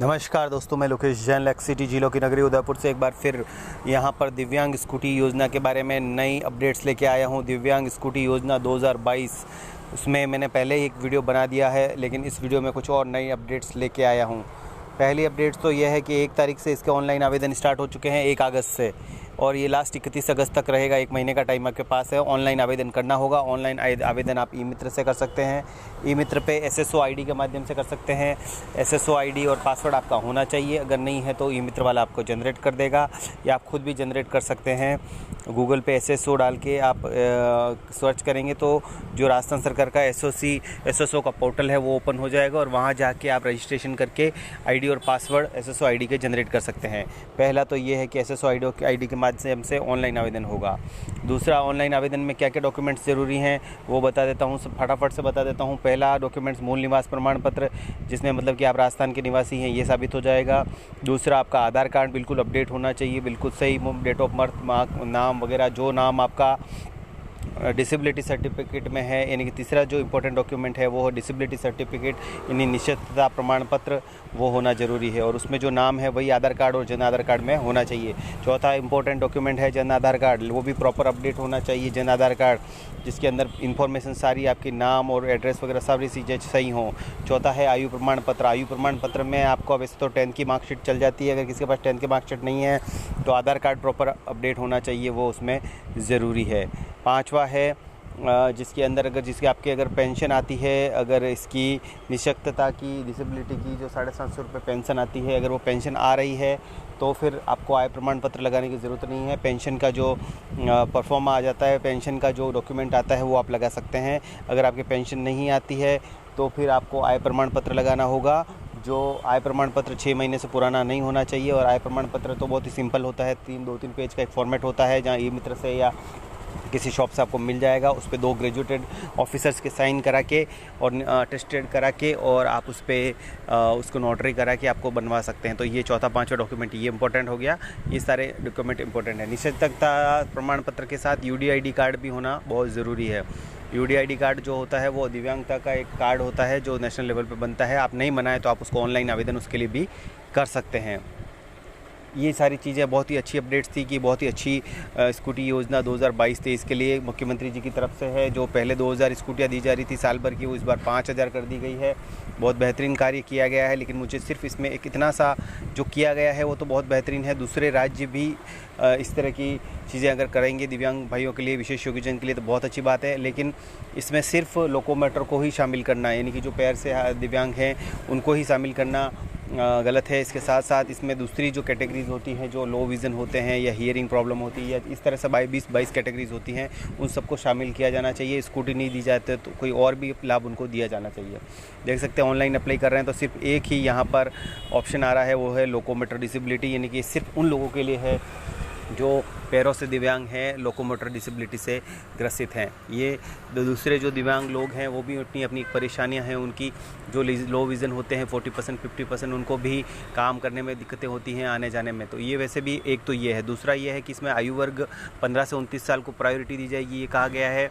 नमस्कार दोस्तों, मैं लोकेश जैन लेक सिटी जिलों की नगरी उदयपुर से एक बार फिर यहाँ पर दिव्यांग स्कूटी योजना के बारे में नई अपडेट्स लेके आया हूँ। दिव्यांग स्कूटी योजना 2022 उसमें मैंने पहले ही एक वीडियो बना दिया है, लेकिन इस वीडियो में कुछ और नई अपडेट्स लेके आया हूँ। पहली अपडेट्स तो यह है कि 1 तारीख से इसके ऑनलाइन आवेदन स्टार्ट हो चुके हैं, 1 अगस्त से, और ये लास्ट 31 अगस्त तक रहेगा। 1 महीने का टाइम आपके पास है। ऑनलाइन आवेदन करना होगा। ऑनलाइन आवेदन आप ई मित्र से कर सकते हैं। ई मित्र पे SSO ID के माध्यम से कर सकते हैं। SSO ID और पासवर्ड आपका होना चाहिए। अगर नहीं है तो ई मित्र वाला आपको जनरेट कर देगा, या आप खुद भी जनरेट कर सकते हैं। गूगल पे SSO डाल के आप सर्च करेंगे तो जो राजस्थान सरकार का SSO का पोर्टल है वो ओपन हो जाएगा, और वहाँ जाके आप रजिस्ट्रेशन करके ID और पासवर्ड SSO ID के जनरेट कर सकते हैं। पहला तो ये है कि SSO ID के माध्यम से ऑनलाइन आवेदन होगा। दूसरा, ऑनलाइन आवेदन में क्या क्या डॉक्यूमेंट्स ज़रूरी हैं वो बता देता हूँ, फटाफट से बता देता हूँ। पहला डॉक्यूमेंट्स मूल निवास प्रमाण पत्र, जिसमें मतलब कि आप राजस्थान के निवासी हैं ये साबित हो जाएगा। दूसरा, आपका आधार कार्ड बिल्कुल अपडेट होना चाहिए, बिल्कुल सही, डेट ऑफ बर्थ, नाम वगैरह, जो नाम आपका डिसेबिलिटी सर्टिफिकेट में है। यानी कि तीसरा जो इम्पोर्टेंट डॉक्यूमेंट है वो है डिसेबिलिटी सर्टिफिकेट, यानी निश्चितता प्रमाण पत्र, वो होना ज़रूरी है, और उसमें जो नाम है वही आधार कार्ड और जन आधार कार्ड में होना चाहिए। चौथा इम्पोर्टेंट डॉक्यूमेंट है जन आधार कार्ड, वो भी प्रॉपर अपडेट होना चाहिए। जन आधार कार्ड जिसके अंदर इन्फॉर्मेशन सारी आपकी नाम और एड्रेस वगैरह सारी चीज़ें सही हों। चौथा है आयु प्रमाण पत्र। आयु प्रमाण पत्र में आपको वैसे तो 10th की मार्कशीट चल जाती है, अगर किसी के पास 10th की मार्कशीट नहीं है तो आधार कार्ड प्रॉपर अपडेट होना चाहिए, वो उसमें ज़रूरी है। पाँचवा है जिसके अंदर अगर पेंशन आती है, अगर इसकी निःशक्तता की, डिसेबिलिटी की जो 750 रुपये पेंशन आती है, अगर वो पेंशन आ रही है तो फिर आपको आय प्रमाण पत्र लगाने की ज़रूरत नहीं है। पेंशन का जो परफॉर्म आ जाता है, पेंशन का जो डॉक्यूमेंट आता है वो आप लगा सकते हैं। अगर आपकी पेंशन नहीं आती है तो फिर आपको आय प्रमाण पत्र लगाना होगा। जो आय प्रमाण पत्र 6 महीने से पुराना नहीं होना चाहिए, और आय प्रमाण पत्र तो बहुत ही सिंपल होता है, 2-3 पेज का एक फॉर्मेट होता है, जहाँ ई मित्र से या किसी शॉप से आपको मिल जाएगा। उस पर 2 ग्रेजुएटेड ऑफिसर्स के साइन करा के और अटेस्टेड करा के, और आप उस पर उसको नोटरी करा के आपको बनवा सकते हैं। तो ये चौथा 5वां डॉक्यूमेंट ये इंपॉर्टेंट हो गया। ये सारे डॉक्यूमेंट इंपॉर्टेंट है। निश्चितता प्रमाण पत्र के साथ UDID कार्ड भी होना बहुत ज़रूरी है। UDID कार्ड जो होता है वो दिव्यांगता का एक कार्ड होता है जो नेशनल लेवल पर बनता है। आप नहीं बनाए तो आप उसको ऑनलाइन आवेदन उसके लिए भी कर सकते हैं। ये सारी चीज़ें बहुत ही अच्छी अपडेट्स थी कि बहुत ही अच्छी स्कूटी योजना 2022-23 के लिए मुख्यमंत्री जी की तरफ से है। जो पहले 2000 स्कूटियाँ दी जा रही थी साल भर की, वो इस बार 5000 कर दी गई है। बहुत बेहतरीन कार्य किया गया है, लेकिन मुझे सिर्फ इसमें एक इतना सा जो किया गया है वो तो बहुत बेहतरीन है। दूसरे राज्य भी इस तरह की चीज़ें अगर करेंगे दिव्यांग भाइयों के लिए, विशेष योग्यजन के लिए, तो बहुत अच्छी बात है। लेकिन इसमें सिर्फ लोकोमोटर को ही शामिल करना, यानी कि जो पैर से दिव्यांग हैं उनको ही शामिल करना गलत है। इसके साथ साथ इसमें दूसरी जो कैटेगरीज़ होती हैं, जो लो विज़न होते हैं या हियरिंग प्रॉब्लम होती है, या इस तरह से 22 कैटेगरीज़ होती हैं, उन सबको शामिल किया जाना चाहिए। स्कूटी नहीं दी जाती तो कोई और भी लाभ उनको दिया जाना चाहिए। देख सकते हैं ऑनलाइन अप्लाई कर रहे हैं तो सिर्फ एक ही यहाँ पर ऑप्शन आ रहा है, वो है लोकोमोटर डिसेबिलिटी, यानी कि सिर्फ उन लोगों के लिए है जो पैरों से दिव्यांग हैं, लोकोमोटर डिसेबिलिटी से ग्रसित हैं। ये दूसरे जो दिव्यांग लोग हैं वो भी अपनी अपनी परेशानियां हैं उनकी। जो लो विज़न होते हैं 40% 50%, उनको भी काम करने में दिक्कतें होती हैं, आने जाने में। तो ये वैसे भी एक तो ये है। दूसरा ये है कि इसमें आयु वर्ग 15 से 29 साल को प्रायोरिटी दी जाएगी, ये कहा गया है।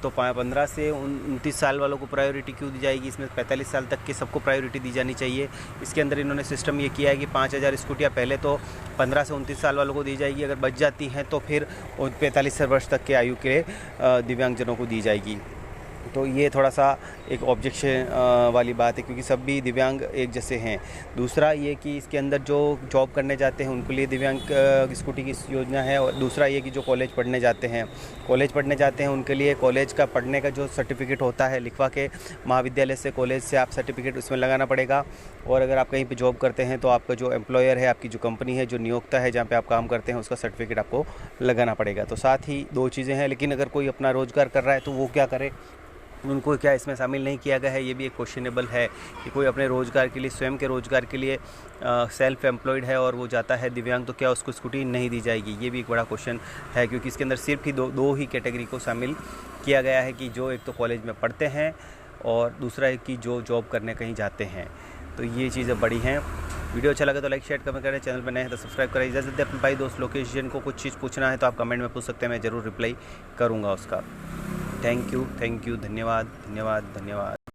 तो 15 से 29 साल वालों को प्रायोरिटी क्यों दी जाएगी? इसमें 45 साल तक के सबको प्रायोरिटी दी जानी चाहिए। इसके अंदर इन्होंने सिस्टम ये किया है कि 5000 स्कूटियाँ पहले तो 15 से 29 साल वालों को दी जाएगी, अगर बच जाती हैं तो फिर 45 वर्ष तक के आयु के दिव्यांगजनों को दी जाएगी। तो ये थोड़ा सा एक ऑब्जेक्शन वाली बात है, क्योंकि सब भी दिव्यांग एक जैसे हैं। दूसरा ये कि इसके अंदर जो जॉब करने जाते हैं उनके लिए दिव्यांग स्कूटी की योजना है। और दूसरा ये कि जो कॉलेज पढ़ने जाते हैं उनके लिए कॉलेज का पढ़ने का जो सर्टिफिकेट होता है, लिखवा के महाविद्यालय से, कॉलेज से आप सर्टिफिकेट उसमें लगाना पड़ेगा। और अगर आप कहीं पे जॉब करते हैं तो आपका जो एम्प्लॉयर है, आपकी जो कंपनी है, जो नियोक्ता है जहाँ पे आप काम करते हैं, उसका सर्टिफिकेट आपको लगाना पड़ेगा। तो साथ ही 2 चीज़ें हैं। लेकिन अगर कोई अपना रोज़गार कर रहा है तो वो क्या करे, उनको क्या इसमें शामिल नहीं किया गया है, ये भी एक क्वेश्चनेबल है। कि कोई अपने रोज़गार के लिए, स्वयं के रोज़गार के लिए सेल्फ एम्प्लॉयड है और वो जाता है दिव्यांग, तो क्या उसको स्कूटी नहीं दी जाएगी? ये भी एक बड़ा क्वेश्चन है, क्योंकि इसके अंदर सिर्फ ही दो ही कैटेगरी को शामिल किया गया है, कि जो एक तो कॉलेज में पढ़ते हैं और दूसरा है कि जो जॉब करने कहीं जाते हैं। तो ये चीज़ें बड़ी हैं। वीडियो अच्छा लगे तो लाइक शेयर कमेंट करें, चैनल पर नए हैं तो सब्सक्राइब करें। इजाज़त दें अपने भाई दोस्त लोकेश जैन को। कुछ चीज़ पूछना है तो आप कमेंट में पूछ सकते हैं, मैं ज़रूर रिप्लाई करूँगा उसका। थैंक यू, धन्यवाद।